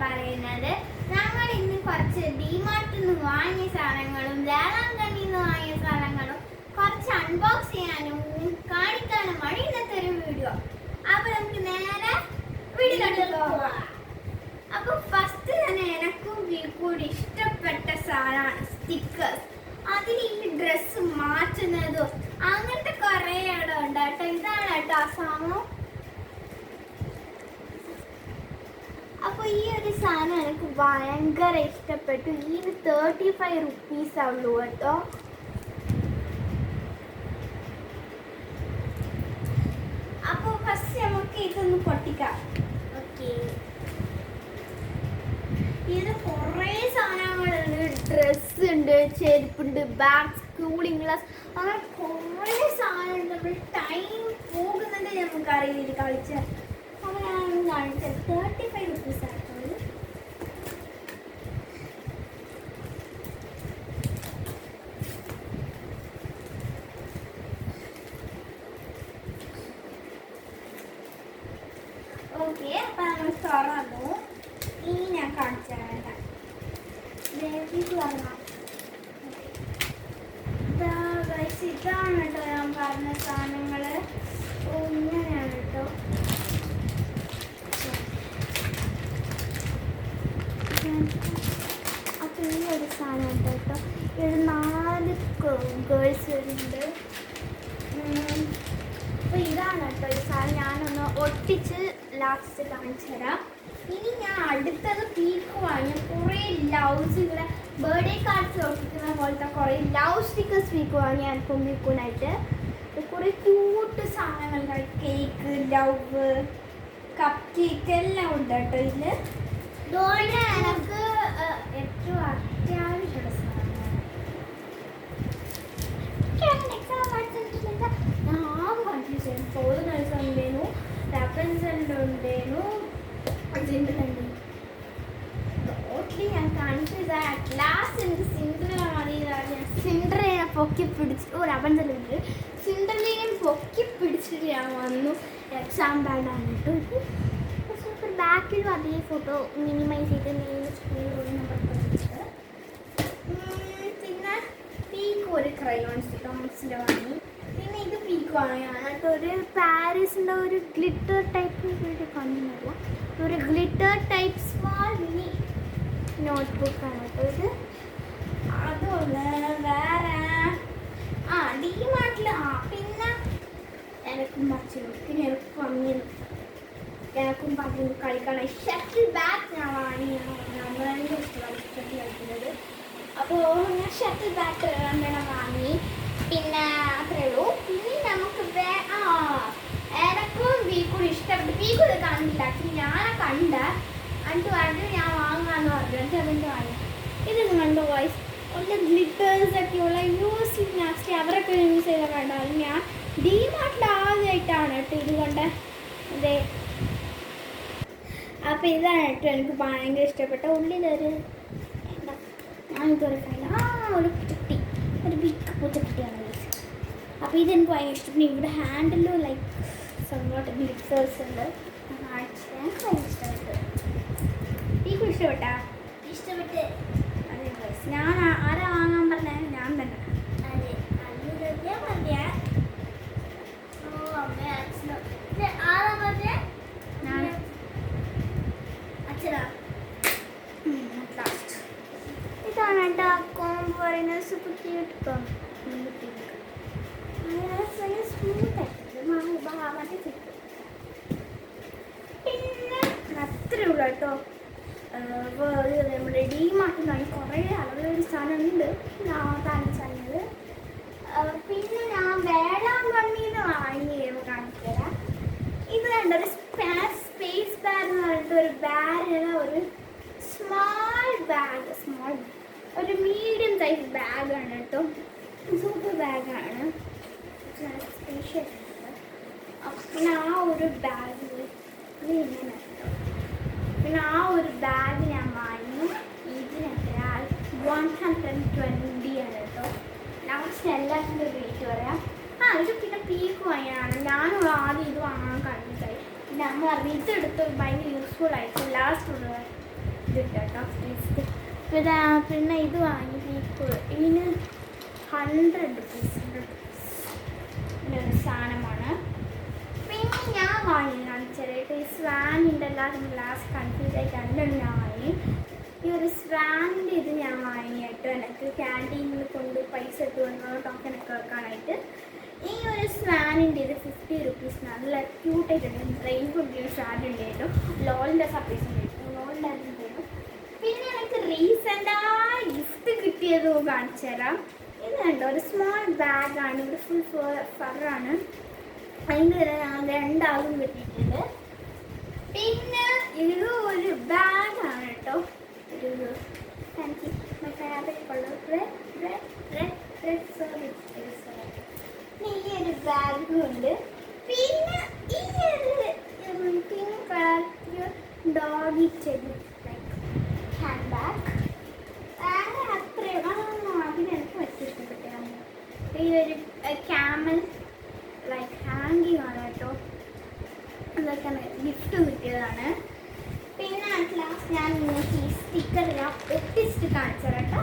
പറയുന്നത്. ഞങ്ങൾ ഇന്ന് കുറച്ച് ഡിമാർട്ടിൽ നിന്ന് വാങ്ങിയ സാധനങ്ങളും വേളാങ്കണ്ണിയിൽ നിന്ന് വാങ്ങിയ സാധനങ്ങളും കുറച്ച് അൺബോക്സ് ചെയ്യാനും കാണിക്കാനുമാണ് ഇന്നത്തെ ഒരു വീഡിയോ. അപ്പൊ നമുക്ക് നേരെ വീഡിയോയിലോട്ട് പോവാം. അപ്പൊ ഫസ്റ്റ് തന്നെ എനക്കും വീക്കൂടി ഇഷ്ടപ്പെട്ട സാധനമാണ് സ്റ്റിക്കേഴ്സ്. അതിൽ ഈ ഡ്രസ്സ് മാറ്റുന്നതും അങ്ങനത്തെ കുറെ ഇടം ഉണ്ട് കേട്ടോ. ഇതാണ് കേട്ടോ ആ സാധനം. അപ്പോൾ ഈ ഒരു സാധനം എനിക്ക് ഭയങ്കര ഇഷ്ടപ്പെട്ടു. ഇതിന് 35 റുപ്പീസ് ആവുള്ളൂ കേട്ടോ. അപ്പോൾ ഫസ്റ്റ് നമുക്ക് ഇതൊന്ന് പൊട്ടിക്കാം. ഓക്കെ, ഇത് കുറേ സാധനങ്ങളുണ്ട്. ഡ്രസ്സ് ഉണ്ട്, ചെരുപ്പുണ്ട്, ബാഗ്സ്, കൂളിംഗ് ഗ്ലാസ്, അങ്ങനെ കുറേ സാധനമുണ്ട്. നമ്മൾ ടൈം പോകുന്നത് നമുക്കറിയില്ല കളിച്ച്. അപ്പോൾ ഞാൻ കാണിച്ചത് 35 റുപ്പീസ് ആയിട്ടുള്ളൂ. ഓക്കെ, അപ്പം നമ്മൾ തുറന്നു. ഇനി ഞാൻ കാണിച്ചു തരാം. ഇതാണ് കേട്ടോ ഞാൻ പറഞ്ഞ സാധനങ്ങൾ. ഇങ്ങനെയാണ് കേട്ടോ. അപ്പോൾ ഈ ഒരു സാധനം ഉണ്ട് കേട്ടോ. ഇത് 4 ഗേൾസ് വരുന്നുണ്ട്. അപ്പോൾ ഇതാണ് കേട്ടോ ഈ സാധനം. ഞാനൊന്ന് ഒട്ടിച്ച് ലാസ്റ്റ് കാണിച്ചു തരാം. ഇനി ഞാൻ അടുത്തത് പീക്ക് വാങ്ങി കുറേ ലവ്സ്, ഇവിടെ ബർത്ത്ഡേ കാർഡ്സ് ഒട്ടിക്കുന്ന പോലത്തെ കുറേ ലവ് സ്റ്റിക്കേഴ്സ് പീക്ക് വാങ്ങി എനിക്കും പീക്കൂനായിട്ട്. കുറേ ക്യൂട്ട് സാധനങ്ങൾ, കേക്ക്, ലവ്, കപ്പ് കേക്ക് എല്ലാം ഉണ്ട് കേട്ടോ ഇതിൽ. ഇതോടെ എനിക്ക് ഏറ്റവും അത്യാവശ്യമുള്ള സാധനമാണ്. എക്സാം പഠിച്ചിട്ടില്ല, ഞാൻ ആകെ കൺഫ്യൂസ് ചെയ്യുന്നു. ഫോർ നഴ്സ് ഉണ്ടേനു, റെപ്പൻസെൻ്റ് ഉണ്ടേനു, ടോട്ടലി ഞാൻ കൺഫ്യൂസ് ആയി. അറ്റ് ലാസ്റ്റ് എനിക്ക് സിൻഡ്രല മതിയതാണ്. ഞാൻ സിൻഡ്രലിനെ പൊക്കി പിടിച്ച് റബൻസലുണ്ട്, സിൻഡ്രലിനെയും പൊക്കി പിടിച്ചിട്ട് ഞാൻ വന്നു. എക്സാം ബാൻഡാണ് കേട്ടോ. സൂപ്പർ. ബാക്കിലും അതേ ഫോട്ടോ മിനിമൈസ് ചെയ്ത് മെയിൻ സ്ക്രീനിൽ നമ്പർ പറഞ്ഞിട്ട്. പിന്നെ പീക്ക് ഒരു ക്രയോൺസ് ടോൺസിൻ്റെ വാങ്ങി. പിന്നെ ഇത് പീക്ക് വാങ്ങിയാണ് കേട്ടോ. ഒരു പാരീസിൻ്റെ ഒരു ഗ്ലിറ്റർ ടൈപ്പ് വീഡിയോ കാണുന്നില്ല, ഒരു ഗ്ലിറ്റർ ടൈപ്പ് സ്മാൾ മിനി നോട്ട്ബുക്കാണ് കേട്ടോ ഇത്. അതുപോലെ വേറെ ഡിമാർട്ടിൽ പിന്നെ എനക്കും പച്ചക്കും എനിക്ക് വന്നി എനക്കും പറഞ്ഞു കളിക്കണം. ഷട്ടിൽ ബാറ്റ് ഞാൻ വാങ്ങിയാണ്. ഭയങ്കര ഇഷ്ടമാണ് ഷട്ടിൽ കളിക്കുന്നത്. അപ്പോൾ ഞാൻ ഷട്ടിൽ ബാറ്റ് 2 വാങ്ങി. പിന്നെ അത്രയേ ഉള്ളൂ. പിന്നെ നമുക്ക് എനക്കും വീക്കൂടി ഇഷ്ടപ്പെട്ടു. വീക്കൂടി കണ്ടില്ല, ആക്ച്വലി ഞാനെ കണ്ട എന്നിട്ട് പറഞ്ഞു ഞാൻ വാങ്ങാന്ന് പറഞ്ഞു. എന്നിട്ട് അതിൻ്റെ വാങ്ങി. ഇതൊന്നും കണ്ടു വോയിസ് ഒന്ന് ഗ്ലിറ്റേഴ്സ് ഒക്കെയുള്ള യൂസ് ആക്ച്വലി അവരൊക്കെ യൂസ് ചെയ്ത കണ്ടാലും ഞാൻ ഡിമാർട്ടിൽ ആദ്യമായിട്ടാണ് കേട്ടോ ഇത് കൊണ്ട്. അതെ, അപ്പോൾ ഇതാണ് കേട്ടോ എനിക്ക് ഭയങ്കര ഇഷ്ടപ്പെട്ട. ഉള്ളിലൊരു എന്താ ഞാനിതൊരു ഒരു ചുട്ടി, ഒരു ബിഗ് പൂച്ചക്കുട്ടിയാണ്. അപ്പോൾ ഇതെനിക്ക് ഭയങ്കര ഇഷ്ടപ്പെട്ടു. ഇവിടെ ഹാൻഡിലും ലൈക്ക് സംഭവം ഗ്ലിറ്റേഴ്സ് ഉണ്ട്. എനിക്ക് ഭയങ്കര ഇഷ്ടപ്പെട്ടു. എനിക്ക് ഇഷ്ടപ്പെട്ടാ? ഇഷ്ടപ്പെട്ട്. അതെ ഗൈസ്, ഞാൻ ആരാ വാങ്ങാൻ പറഞ്ഞത്? ഞാൻ തന്നെ. അതെ, അത് മതിയാ. ഓ അമ്മ അച്ഛനോ ആരാ പറഞ്ഞേ? ഞാൻ അച്ഛനാ. ലാസ്റ്റ് ഇതാണ് കേട്ടോ കോംബോ പറയുന്നത്. Super cute combo. പിന്നെ അത്രേ ഉള്ളൂ കേട്ടോ. നമ്മുടെ ഡിമാർട്ടിൽ നിന്ന് കുറേ അളവിലൊരു സാധനമുണ്ട് ഞാൻ കാണിച്ചത്. പിന്നെ ഞാൻ വേളാങ്കണ്ണിയിൽ നിന്ന് വാങ്ങിയത് കാണിച്ചു തരാം. ഇത് കണ്ട ഒരു സ്പേസ് ബാഗ് എന്ന് പറഞ്ഞിട്ട് ഒരു ബാഗ്, ഒരു സ്മാൾ ഒരു മീഡിയം സൈസ് ബാഗാണ് കേട്ടോ. സൂപ്പർ ബാഗാണ്, സ്പേഷ്യസ്. പിന്നെ ആ ഒരു ബാഗ് ഇങ്ങനെ കേട്ടോ. പിന്നെ ആ ഒരു ബാഗ് ഞാൻ വാങ്ങി. ഇതിനൊക്കെ 120 ആണ് കേട്ടോ. ലാസ്റ്റ് എല്ലാത്തിൻ്റെ റേറ്റ് പറയാം. ഇത് പിന്നെ പീക്ക് വാങ്ങിയാണ്. ഞാനും ആദ്യം ഇത് വാങ്ങാൻ കണ്ടിട്ടായി. പിന്നെ നമ്മൾ ഇതെടുത്ത് ഭയങ്കര യൂസ്ഫുൾ ആയിരിക്കും. ലാസ്റ്റ് ഉള്ളത് ഇത് കേട്ടോ ടേസ്റ്റ്. പിന്നെ ഇത് വാങ്ങി ഇതിന് 100 റുപ്പീസിൻ്റെ ഒരു സാധനമാണ്. പിന്നെ ഞാൻ വാങ്ങി കാണിച്ചത് ഈ സ്വാനിൻ്റെ എല്ലാവരും ലാസ്റ്റ് കൺഫ്യൂസ് ആയിട്ടാണ് ഞാൻ വാങ്ങി. ഈ ഒരു സ്വാനിൻ്റെ ഇത് ഞാൻ വാങ്ങിയിട്ട് എനിക്ക് ക്യാൻറ്റീനിൽ കൊണ്ട് പൈസ ഇട്ട് വന്നോ ടോക്കനൊക്കെ വെക്കാനായിട്ട്. ഈ ഒരു സ്വാനിൻ്റെ ഇത് 50 റുപ്പീസ് നല്ല ക്യൂട്ടായിട്ടുണ്ട്. റെയിൻ കൊണ്ടൊരു സ്വാൻ ഉണ്ടായിരുന്നു. ലോളിൻ്റെ സർപ്രൈസ് ഉണ്ടായിരുന്നു. ലോളിൻ്റെ അതുണ്ടായിരുന്നു. പിന്നെ എനിക്ക് റീസെൻ്റായി ഗിഫ്റ്റ് കിട്ടിയത് കാണിച്ചു തരാം. ഇത് കണ്ടോ ഒരു സ്മോൾ ബാഗാണ്. ഇവിടെ ഫുൾ ഫറാണ്. അതിന് രണ്ടാളും കിട്ടിയിട്ടുണ്ട്. പിന്നെ ഇത് ഒരു ബാഗാണ് കേട്ടോ. ഒരു ഫാബ്രിക് കളർ റെഡ് ഈ ഒരു ബാഗും ഉണ്ട്. പിന്നെ ഈ ഒരു പിങ്ക് കളർ ഡോഗി ചെടി ഹാൻഡ് ബാഗ് അത്രയും അതിനെനിക്ക് വലിയ ഇഷ്ടപ്പെട്ടാണ്. ഈ ഒരു ക്യാമൽ ലൈക്ക് ഹാങ്കിങ് ആണ് കേട്ടോ. അതൊക്കെ ഗിഫ്റ്റ് കിട്ടിയതാണ്. പിന്നെ ലാസ്റ്റ് ഞാൻ നിങ്ങൾക്ക് ഈ സ്റ്റിക്കർ ഒട്ടിച്ചിട്ട് കാണിച്ചു തരാം കേട്ടോ.